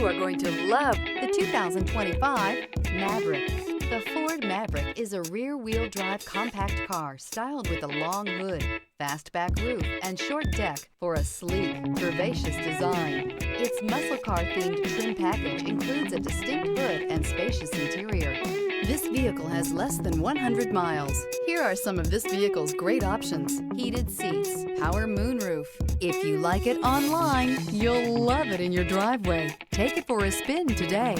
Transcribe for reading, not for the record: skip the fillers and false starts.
You are going to love the 2025 Maverick. The Ford Maverick is a rear-wheel drive compact car styled with a long hood, fastback roof, and short deck for a sleek, curvaceous design. Its muscle car-themed trim package includes a distinct hood and spacious interior. This vehicle has less than 100 miles. Here are some of this vehicle's great options: heated seats, power moonroof. If you like it online, you'll love it in your driveway. Take it for a spin today.